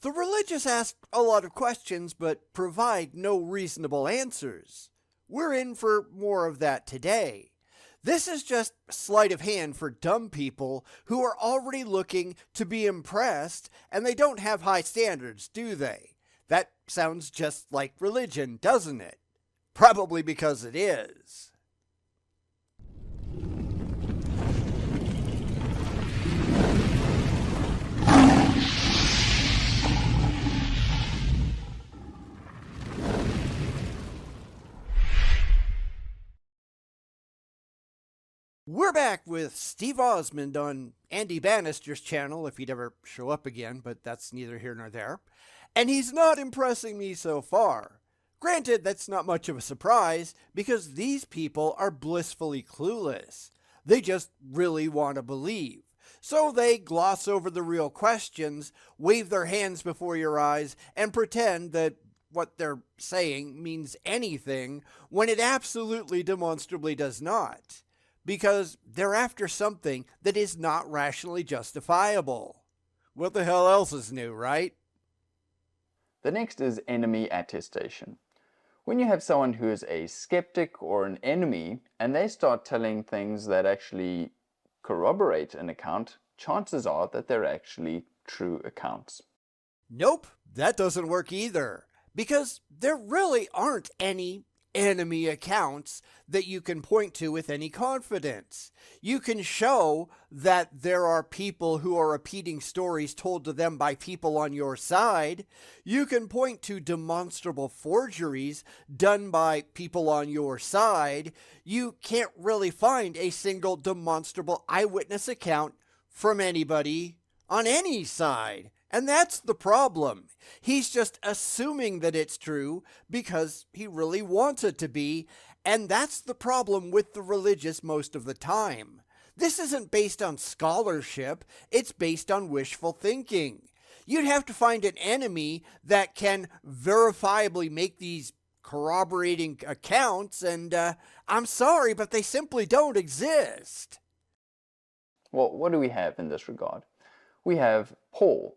The religious ask a lot of questions but provide no reasonable answers. We're in for more of that today. This is just sleight of hand for dumb people who are already looking to be impressed and they don't have high standards, do they? That sounds just like religion, doesn't it? Probably because it is. We're back with Steve Osmond on Andy Bannister's channel, if he'd ever show up again, but that's neither here nor there. And he's not impressing me so far. Granted, that's not much of a surprise, because these people are blissfully clueless. They just really want to believe. So they gloss over the real questions, wave their hands before your eyes, and pretend that what they're saying means anything, when it absolutely demonstrably does not. Because they're after something that is not rationally justifiable. What the hell else is new, right? The next is enemy attestation. When you have someone who is a skeptic or an enemy and they start telling things that actually corroborate an account, chances are that they're actually true accounts. Nope, that doesn't work either. Because there really aren't any enemy accounts that you can point to with any confidence. You can show that there are people who are repeating stories told to them by people on your side. You can point to demonstrable forgeries done by people on your side. You can't really find a single demonstrable eyewitness account from anybody on any side. And that's the problem. He's just assuming that it's true because he really wants it to be, and that's the problem with the religious most of the time. This isn't based on scholarship, it's based on wishful thinking. You'd have to find an enemy that can verifiably make these corroborating accounts, and I'm sorry, but they simply don't exist. Well, what do we have in this regard? We have Paul.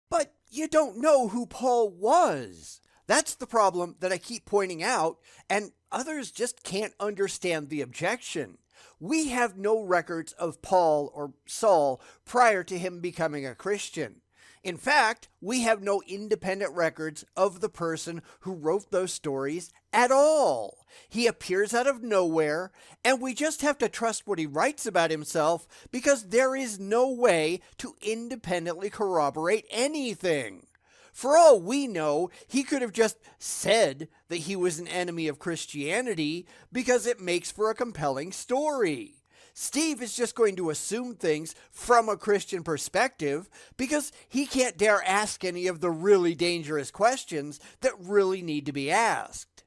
But you don't know who Paul was. That's the problem that I keep pointing out, and others just can't understand the objection. We have no records of Paul or Saul prior to him becoming a Christian. In fact, we have no independent records of the person who wrote those stories at all. He appears out of nowhere, and we just have to trust what he writes about himself because there is no way to independently corroborate anything. For all we know, he could have just said that he was an enemy of Christianity because it makes for a compelling story. Steve is just going to assume things from a Christian perspective because he can't dare ask any of the really dangerous questions that really need to be asked.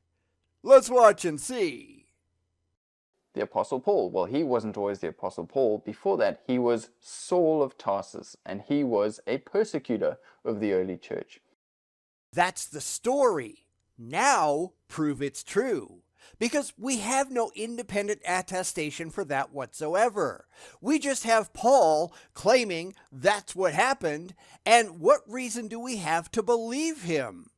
Let's watch and see. The Apostle Paul. Well, he wasn't always the Apostle Paul. Before that, he was Saul of Tarsus, and he was a persecutor of the early church. That's the story. Now prove it's true. Because we have no independent attestation for that whatsoever. We just have Paul claiming that's what happened, and what reason do we have to believe him?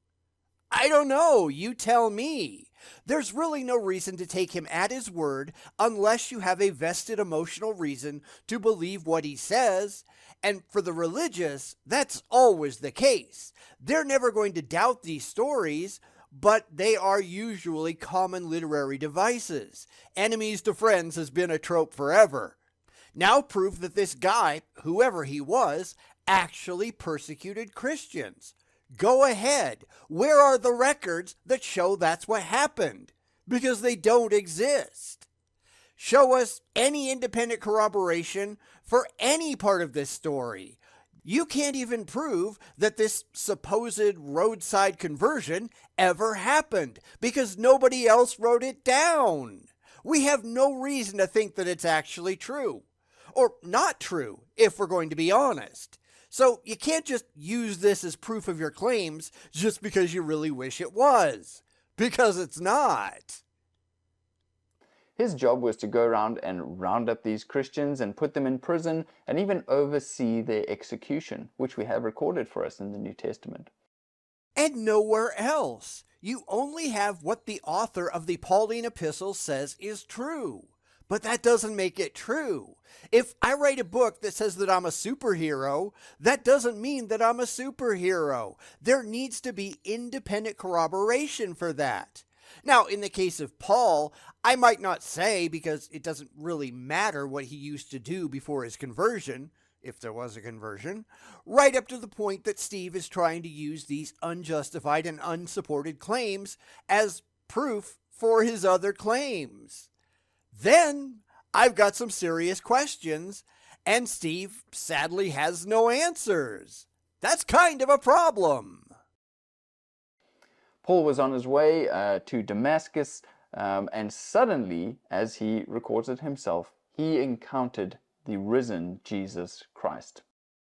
I don't know, you tell me. There's really no reason to take him at his word unless you have a vested emotional reason to believe what he says, and for the religious, that's always the case. They're never going to doubt these stories, but they are usually common literary devices. Enemies to friends has been a trope forever. Now prove that this guy, whoever he was, actually persecuted Christians. Go ahead. Where are the records that show that's what happened? Because they don't exist. Show us any independent corroboration for any part of this story. You can't even prove that this supposed roadside conversion ever happened because nobody else wrote it down. We have no reason to think that it's actually true. Or not true, if we're going to be honest. So you can't just use this as proof of your claims just because you really wish it was. Because it's not. His job was to go around and round up these Christians and put them in prison and even oversee their execution, which we have recorded for us in the New Testament. And nowhere else. You only have what the author of the Pauline epistle says is true. But that doesn't make it true. If I write a book that says that I'm a superhero, that doesn't mean that I'm a superhero. There needs to be independent corroboration for that. Now, in the case of Paul, I might not say, because it doesn't really matter what he used to do before his conversion, if there was a conversion, right up to the point that Steve is trying to use these unjustified and unsupported claims as proof for his other claims. Then I've got some serious questions, and Steve sadly has no answers. That's kind of a problem. Paul was on his way to Damascus, and suddenly, as he records it himself, he encountered the risen Jesus Christ.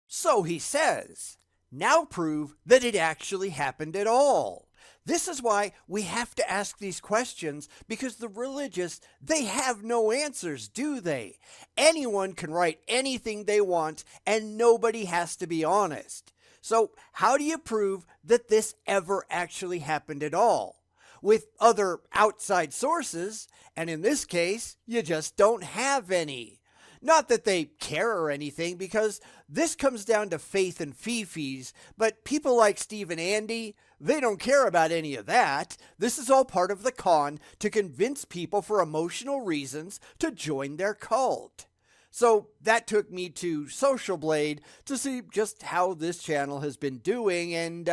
So he says, now prove that it actually happened at all. This is why we have to ask these questions, because the religious, they have no answers, do they? Anyone can write anything they want, and nobody has to be honest. So how do you prove that this ever actually happened at all? With other outside sources, and in this case, you just don't have any. Not that they care or anything, because this comes down to faith and fee-fees, but people like Steve and Andy, they don't care about any of that. This is all part of the con to convince people for emotional reasons to join their cult. So that took me to Social Blade to see just how this channel has been doing, and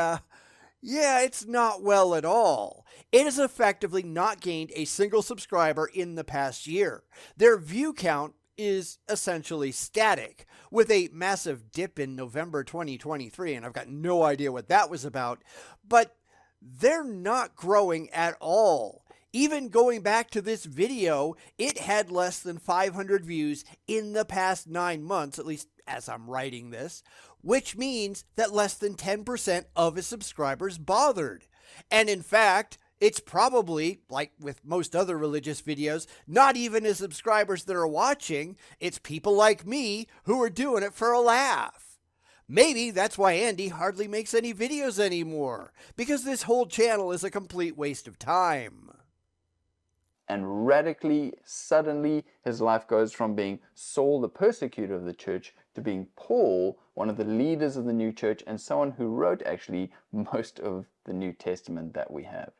yeah, it's not well at all. It has effectively not gained a single subscriber in the past year. Their view count is essentially static, with a massive dip in November 2023, and I've got no idea what that was about, but they're not growing at all. Even going back to this video, it had less than 500 views in the past 9 months, at least as I'm writing this, which means that less than 10% of its subscribers bothered. And in fact, it's probably, like with most other religious videos, not even the subscribers that are watching. It's people like me who are doing it for a laugh. Maybe that's why Andy hardly makes any videos anymore, because this whole channel is a complete waste of time. And radically, suddenly, his life goes from being Saul, the persecutor of the church, to being Paul, one of the leaders of the new church, and someone who wrote actually most of the New Testament that we have.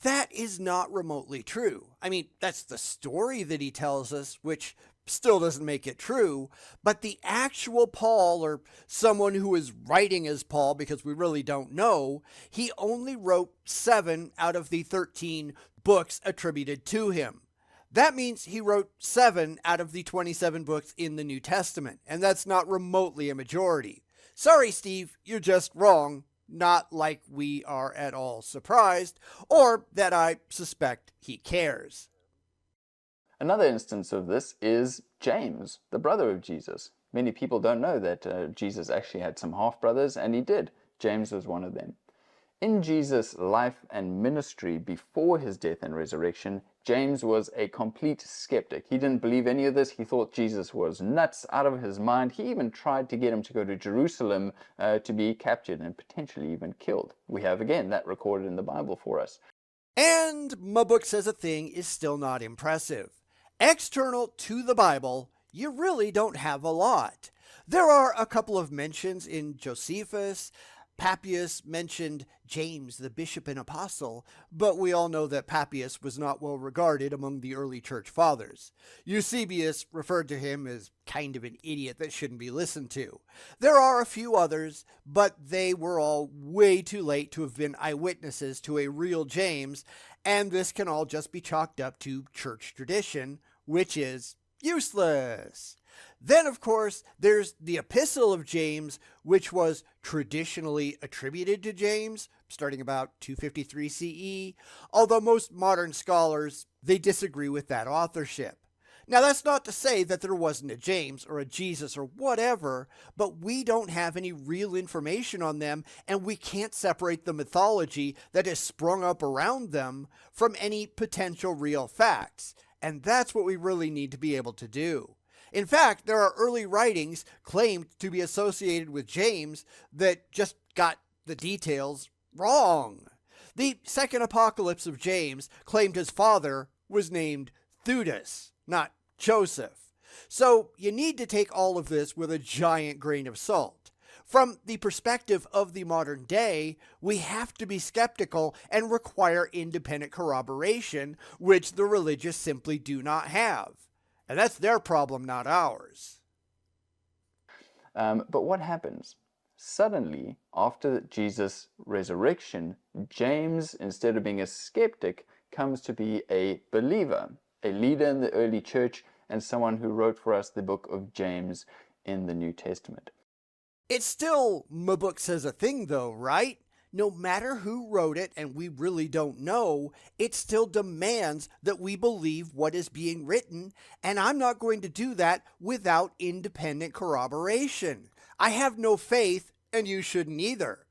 That is not remotely true. I mean, that's the story that he tells us, which still doesn't make it true, but the actual Paul, or someone who is writing as Paul, because we really don't know, he only wrote 7 out of the 13 books attributed to him. That means he wrote 7 out of the 27 books in the New Testament, and that's not remotely a majority. Sorry, Steve, you're just wrong. Not like we are at all surprised, or that I suspect he cares. Another instance of this is James, the brother of Jesus. Many people don't know that Jesus actually had some half-brothers, and he did. James was one of them. In Jesus' life and ministry before his death and resurrection, James was a complete skeptic. He didn't believe any of this. He thought Jesus was nuts, out of his mind. He even tried to get him to go to Jerusalem to be captured and potentially even killed. We have, again, that recorded in the Bible for us. And my book says a thing is still not impressive. External to the Bible, you really don't have a lot. There are a couple of mentions in Josephus. Papias mentioned James, the bishop and apostle, but we all know that Papias was not well regarded among the early church fathers. Eusebius referred to him as kind of an idiot that shouldn't be listened to. There are a few others, but they were all way too late to have been eyewitnesses to a real James, and this can all just be chalked up to church tradition, which is useless. Then, of course, there's the Epistle of James, which was traditionally attributed to James, starting about 253 CE, although most modern scholars, they disagree with that authorship. Now, that's not to say that there wasn't a James or a Jesus or whatever, but we don't have any real information on them, and we can't separate the mythology that has sprung up around them from any potential real facts. And that's what we really need to be able to do. In fact, there are early writings claimed to be associated with James that just got the details wrong. The second apocalypse of James claimed his father was named Theudas, not Joseph. So you need to take all of this with a giant grain of salt. From the perspective of the modern day, we have to be skeptical and require independent corroboration, which the religious simply do not have. And that's their problem, not ours. But what happens? Suddenly, after Jesus' resurrection, James, instead of being a skeptic, comes to be a believer, a leader in the early church, and someone who wrote for us the book of James in the New Testament. It's still my book says a thing though, right? No matter who wrote it, and we really don't know, it still demands that we believe what is being written, and I'm not going to do that without independent corroboration. I have no faith, and you shouldn't either.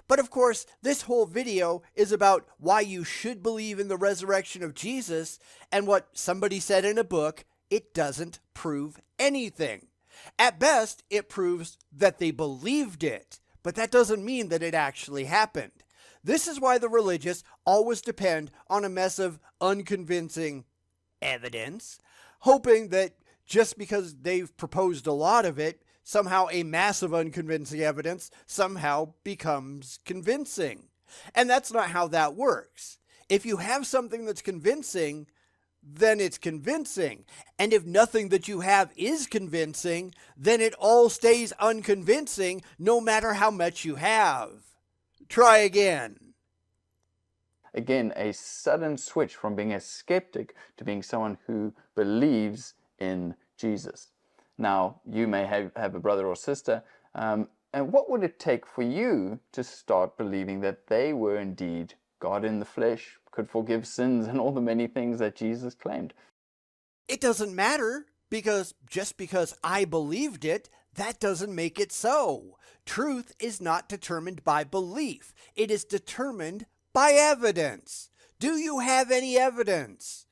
But of course, this whole video is about why you should believe in the resurrection of Jesus, and what somebody said in a book, it doesn't prove anything. At best, it proves that they believed it, but that doesn't mean that it actually happened. This is why the religious always depend on a mess of unconvincing evidence, hoping that just because they've proposed a lot of it, somehow a mass of unconvincing evidence somehow becomes convincing. And that's not how that works. If you have something that's convincing, then it's convincing. And if nothing that you have is convincing, then it all stays unconvincing no matter how much you have. Try again. Again, a sudden switch from being a skeptic to being someone who believes in Jesus. Now, you may have a brother or sister, and what would it take for you to start believing that they were indeed God in the flesh, could forgive sins, and all the many things that Jesus claimed? It doesn't matter, because just because I believed it, that doesn't make it so. Truth is not determined by belief. It is determined by evidence. Do you have any evidence?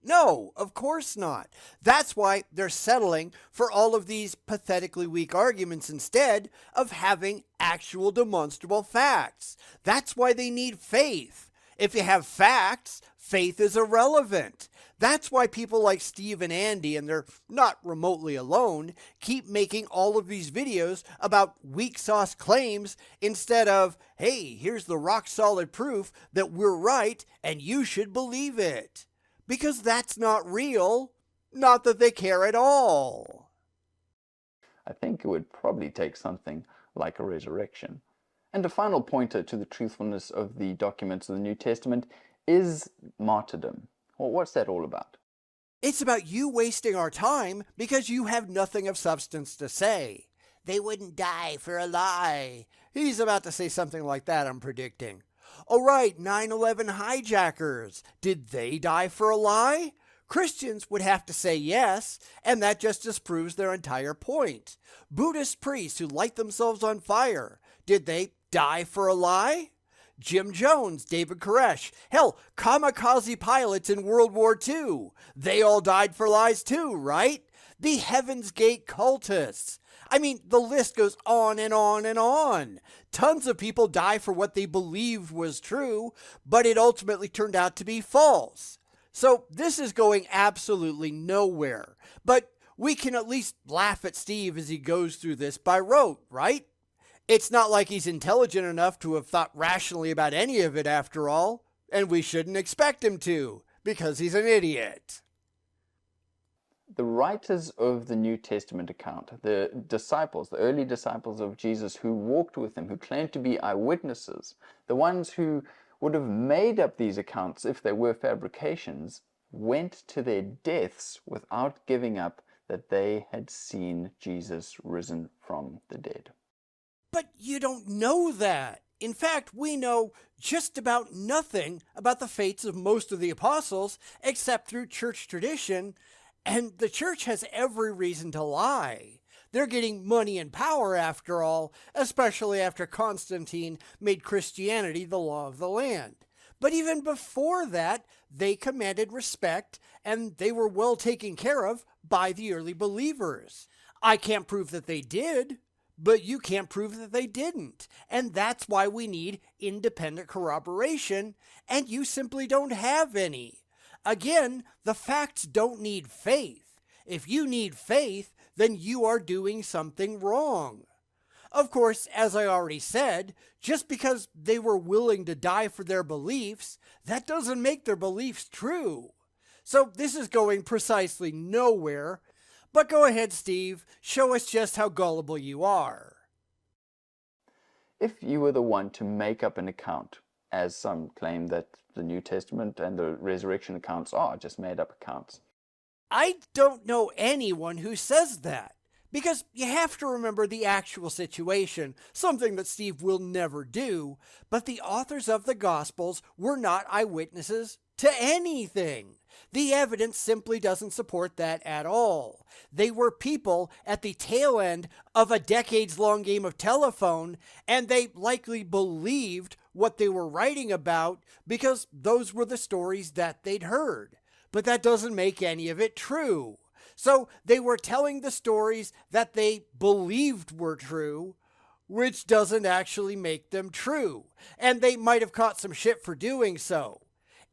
No, of course not. That's why they're settling for all of these pathetically weak arguments instead of having actual demonstrable facts. That's why they need faith. If you have facts, faith is irrelevant. That's why people like Steve and Andy, and they're not remotely alone, keep making all of these videos about weak sauce claims instead of, hey, here's the rock solid proof that we're right and you should believe it. Because that's not real. Not that they care at all. I think it would probably take something like a resurrection. And a final pointer to the truthfulness of the documents of the New Testament is martyrdom. Well, what's that all about? It's about you wasting our time because you have nothing of substance to say. They wouldn't die for a lie. He's about to say something like that, I'm predicting. Oh right, 9/11 hijackers. Did they die for a lie? Christians would have to say yes, and that just disproves their entire point. Buddhist priests who light themselves on fire. Did they die for a lie? Jim Jones, David Koresh, hell, kamikaze pilots in World War II. They all died for lies too, right? The Heaven's Gate cultists. I mean, the list goes on and on and on. Tons of people die for what they believed was true, but it ultimately turned out to be false. So this is going absolutely nowhere. But we can at least laugh at Steve as he goes through this by rote, right? It's not like he's intelligent enough to have thought rationally about any of it after all, and we shouldn't expect him to, because he's an idiot. The writers of the New Testament account, the disciples, the early disciples of Jesus who walked with him, who claimed to be eyewitnesses, the ones who would have made up these accounts if they were fabrications, went to their deaths without giving up that they had seen Jesus risen from the dead. But you don't know that. In fact, we know just about nothing about the fates of most of the apostles except through church tradition, and the church has every reason to lie. They're getting money and power after all, especially after Constantine made Christianity the law of the land. But even before that, they commanded respect and they were well taken care of by the early believers. I can't prove that they did, but you can't prove that they didn't. And that's why we need independent corroboration, and you simply don't have any. Again, the facts don't need faith. If you need faith, then you are doing something wrong. Of course, as I already said, just because they were willing to die for their beliefs, that doesn't make their beliefs true. So this is going precisely nowhere. But go ahead, Steve, show us just how gullible you are. If you were the one to make up an account, as some claim that the New Testament and the resurrection accounts are just made up accounts. I don't know anyone who says that. Because you have to remember the actual situation, something that Steve will never do, but the authors of the Gospels were not eyewitnesses to anything. The evidence simply doesn't support that at all. They were people at the tail end of a decades-long game of telephone, and they likely believed what they were writing about because those were the stories that they'd heard. But that doesn't make any of it true. So they were telling the stories that they believed were true, which doesn't actually make them true. And they might have caught some shit for doing so.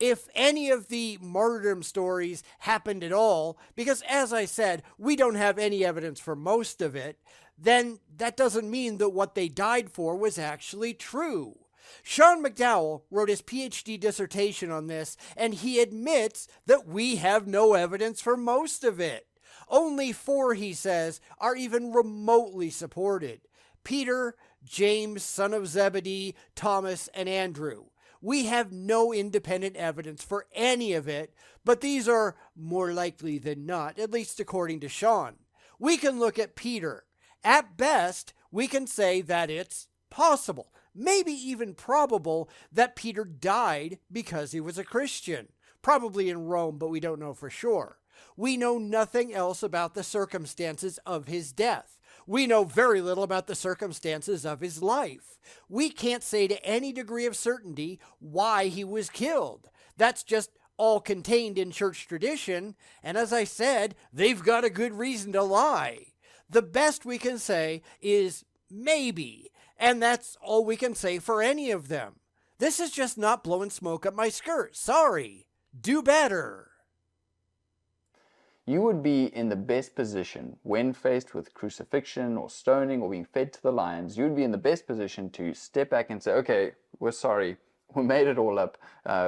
If any of the martyrdom stories happened at all, because as I said, we don't have any evidence for most of it, then that doesn't mean that what they died for was actually true. Sean McDowell wrote his PhD dissertation on this, and he admits that we have no evidence for most of it. Only 4, he says, are even remotely supported. Peter, James, son of Zebedee, Thomas, and Andrew. We have no independent evidence for any of it, but these are more likely than not, at least according to Sean. We can look at Peter. At best, we can say that it's possible, maybe even probable, that Peter died because he was a Christian. Probably in Rome, but we don't know for sure. We know nothing else about the circumstances of his death. We know very little about the circumstances of his life. We can't say to any degree of certainty why he was killed. That's just all contained in church tradition, and as I said, they've got a good reason to lie. The best we can say is maybe, and that's all we can say for any of them. This is just not blowing smoke up my skirt. Sorry. Do better. You would be in the best position when faced with crucifixion or stoning or being fed to the lions. You would be in the best position to step back and say, okay, we're sorry. We made it all up.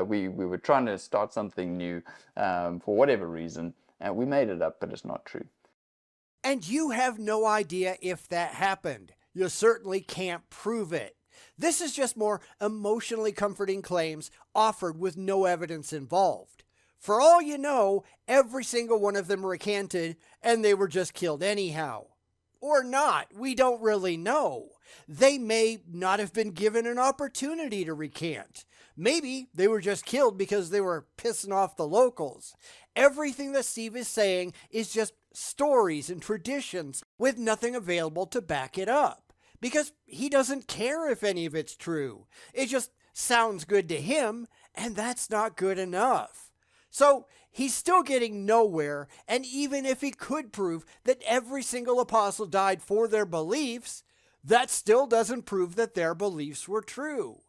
We were trying to start something new for whatever reason. We made it up, but it's not true. And you have no idea if that happened. You certainly can't prove it. This is just more emotionally comforting claims offered with no evidence involved. For all you know, every single one of them recanted, and they were just killed anyhow. Or not, we don't really know. They may not have been given an opportunity to recant. Maybe they were just killed because they were pissing off the locals. Everything that Steve is saying is just stories and traditions with nothing available to back it up. Because he doesn't care if any of it's true. It just sounds good to him, and that's not good enough. So he's still getting nowhere, and even if he could prove that every single apostle died for their beliefs, that still doesn't prove that their beliefs were true.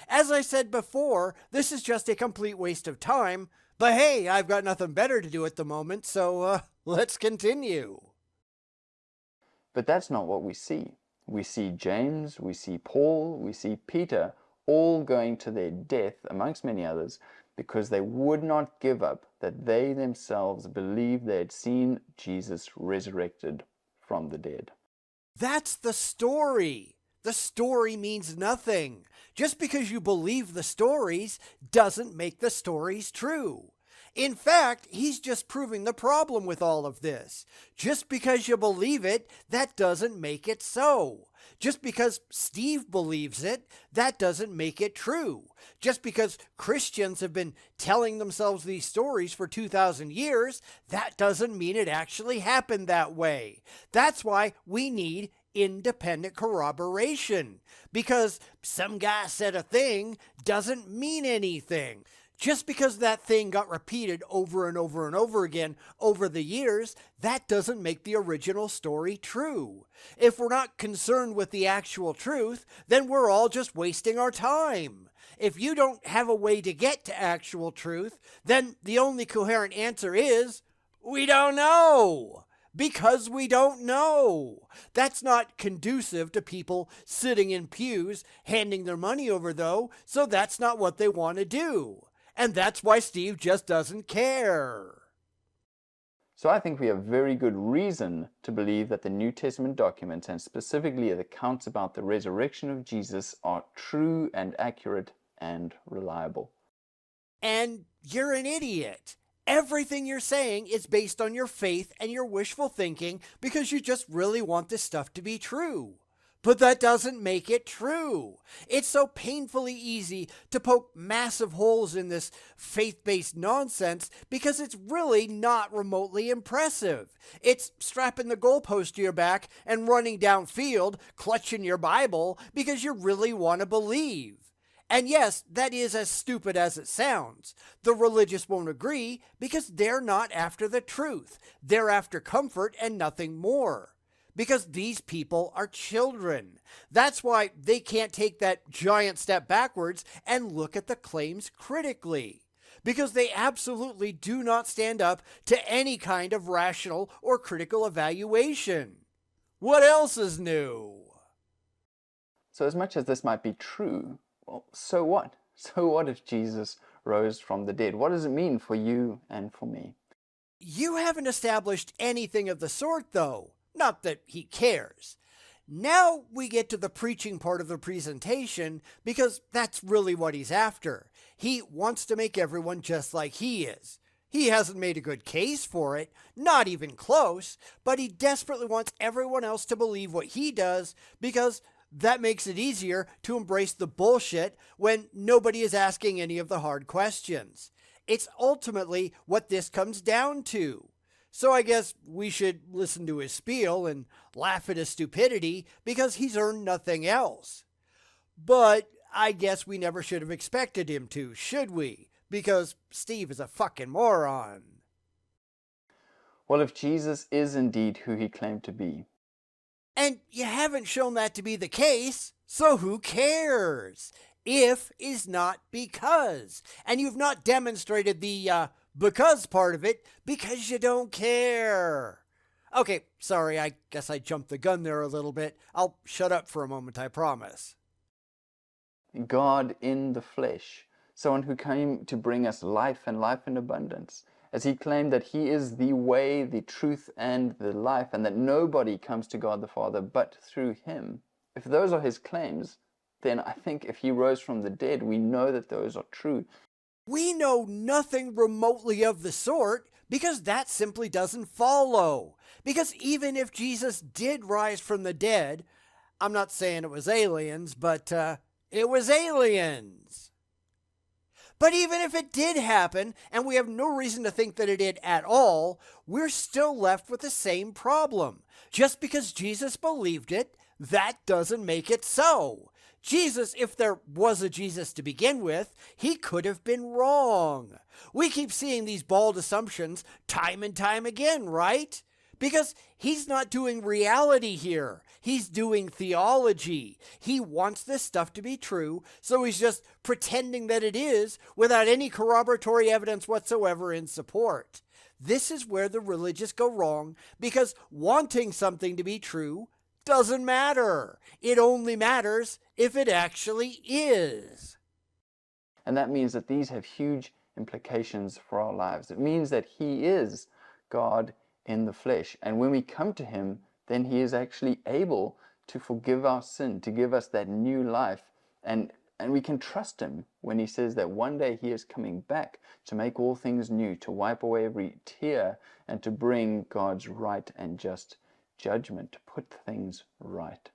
As I said before, this is just a complete waste of time, but hey, I've got nothing better to do at the moment, so let's continue. But that's not what we see. We see James, we see Paul, we see Peter, all going to their death, amongst many others, because they would not give up that they themselves believed they had seen Jesus resurrected from the dead. That's the story. The story means nothing. Just because you believe the stories doesn't make the stories true. In fact, he's just proving the problem with all of this. Just because you believe it, that doesn't make it so. Just because Steve believes it, that doesn't make it true. Just because Christians have been telling themselves these stories for 2,000 years, that doesn't mean it actually happened that way. That's why we need independent corroboration, because some guy said a thing doesn't mean anything. Just because that thing got repeated over and over and over again over the years, that doesn't make the original story true. If we're not concerned with the actual truth, then we're all just wasting our time. If you don't have a way to get to actual truth, then the only coherent answer is, we don't know. Because we don't know. That's not conducive to people sitting in pews handing their money over, though, so that's not what they want to do. And that's why Steve just doesn't care. So I think we have very good reason to believe that the New Testament documents, and specifically the accounts about the resurrection of Jesus, are true and accurate and reliable. And you're an idiot. Everything you're saying is based on your faith and your wishful thinking because you just really want this stuff to be true. But that doesn't make it true. It's so painfully easy to poke massive holes in this faith-based nonsense because it's really not remotely impressive. It's strapping the goalpost to your back and running downfield, clutching your Bible because you really want to believe. And yes, that is as stupid as it sounds. The religious won't agree because they're not after the truth. They're after comfort and nothing more. Because these people are children. That's why they can't take that giant step backwards and look at the claims critically. Because they absolutely do not stand up to any kind of rational or critical evaluation. What else is new? So as much as this might be true, well, so what? So what if Jesus rose from the dead? What does it mean for you and for me? You haven't established anything of the sort, though. Not that he cares. Now we get to the preaching part of the presentation because that's really what he's after. He wants to make everyone just like he is. He hasn't made a good case for it, not even close, but he desperately wants everyone else to believe what he does because that makes it easier to embrace the bullshit when nobody is asking any of the hard questions. It's ultimately what this comes down to. So I guess we should listen to his spiel and laugh at his stupidity because he's earned nothing else. But I guess we never should have expected him to, should we? Because Steve is a fucking moron. Well, if Jesus is indeed who he claimed to be. And you haven't shown that to be the case, so who cares? If is not because. And you've not demonstrated the because part of it because you don't care. Okay, sorry, I guess I jumped the gun there a little bit. I'll shut up for a moment, I promise. God in the flesh, someone who came to bring us life and life in abundance, as he claimed that he is the way, the truth, and the life, and that nobody comes to God the Father but through him. If those are his claims, then I think if he rose from the dead, we know that those are true. We know nothing remotely of the sort because that simply doesn't follow. Because even if Jesus did rise from the dead, I'm not saying it was aliens, but it was aliens. But even if it did happen, and we have no reason to think that it did at all, we're still left with the same problem. Just because Jesus believed it, that doesn't make it so. Jesus, if there was a Jesus to begin with, he could have been wrong. We keep seeing these bald assumptions time and time again, right? Because he's not doing reality here. He's doing theology. He wants this stuff to be true, so he's just pretending that it is without any corroboratory evidence whatsoever in support. This is where the religious go wrong, because wanting something to be true doesn't matter. It only matters if it actually is. And that means that these have huge implications for our lives. It means that he is God in the flesh. And when we come to him, then he is actually able to forgive our sin, to give us that new life. And we can trust him when he says that one day he is coming back to make all things new, to wipe away every tear, and to bring God's right and just judgment, to put things right.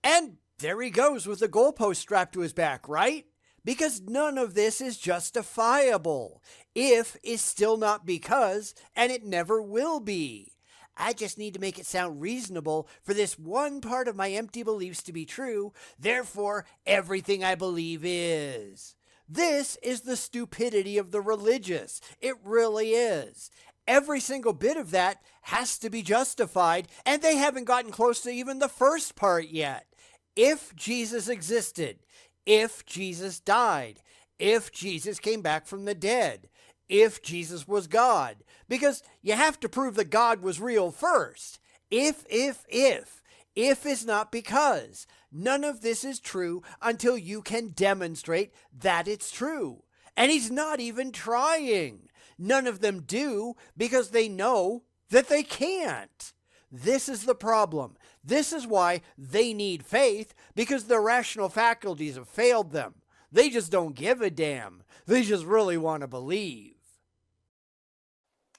And there he goes with the goalpost strapped to his back, right? Because none of this is justifiable. If is still not because, and it never will be. I just need to make it sound reasonable for this one part of my empty beliefs to be true. Therefore, everything I believe is. This is the stupidity of the religious. It really is. Every single bit of that has to be justified, and they haven't gotten close to even the first part yet. If Jesus existed, if Jesus died, if Jesus came back from the dead, if Jesus was God, because you have to prove that God was real first. If is not because. None of this is true until you can demonstrate that it's true. And he's not even trying. None of them do because they know that they can't. This is the problem. This is why they need faith, because their rational faculties have failed them. They just don't give a damn. They just really want to believe.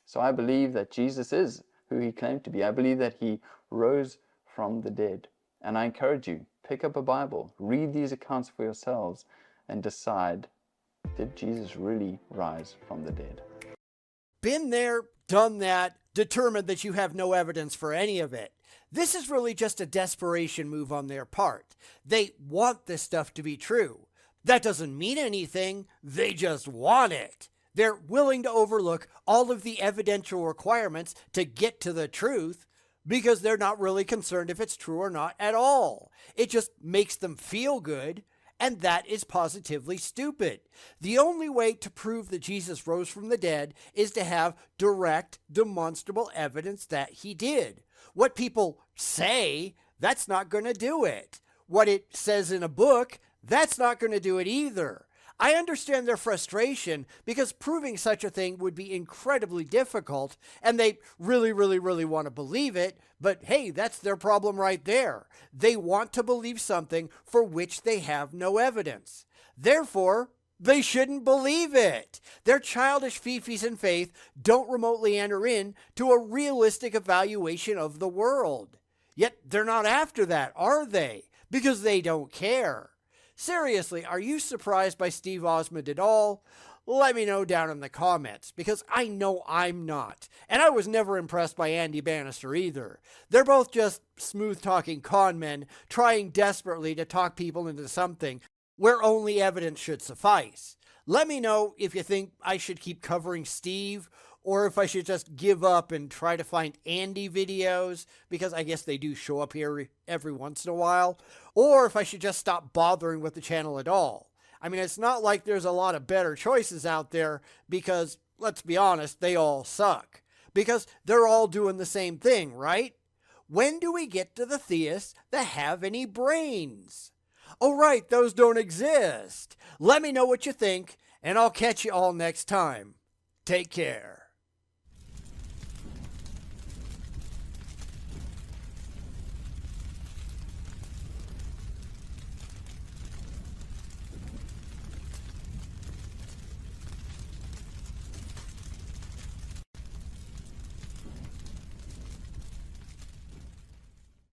So I believe that Jesus is who he claimed to be. I believe that he rose from the dead. And I encourage you, pick up a Bible, read these accounts for yourselves, and decide, did Jesus really rise from the dead? Been there, done that, determined that you have no evidence for any of it. This is really just a desperation move on their part. They want this stuff to be true. That doesn't mean anything. They just want it. They're willing to overlook all of the evidential requirements to get to the truth because they're not really concerned if it's true or not at all. It just makes them feel good, and that is positively stupid. The only way to prove that Jesus rose from the dead is to have direct, demonstrable evidence that he did. What people say, that's not going to do it. What it says in a book, that's not going to do it either. I understand their frustration because proving such a thing would be incredibly difficult, and they really want to believe it, but hey, that's their problem right there. They want to believe something for which they have no evidence. Therefore, they shouldn't believe it. Their childish fifis in faith don't remotely enter in to a realistic evaluation of the world. Yet they're not after that, are they? Because they don't care. Seriously, are you surprised by Steve Osmond at all? Let me know down in the comments, because I know I'm not. And I was never impressed by Andy Bannister either. They're both just smooth-talking con men trying desperately to talk people into something where only evidence should suffice. Let me know if you think I should keep covering Steve, or if I should just give up and try to find Andy videos, because I guess they do show up here every once in a while, or if I should just stop bothering with the channel at all. I mean, it's not like there's a lot of better choices out there, because, let's be honest, they all suck. Because they're all doing the same thing, right? When do we get to the theists that have any brains? Oh right, those don't exist. Let me know what you think, and I'll catch you all next time. Take care.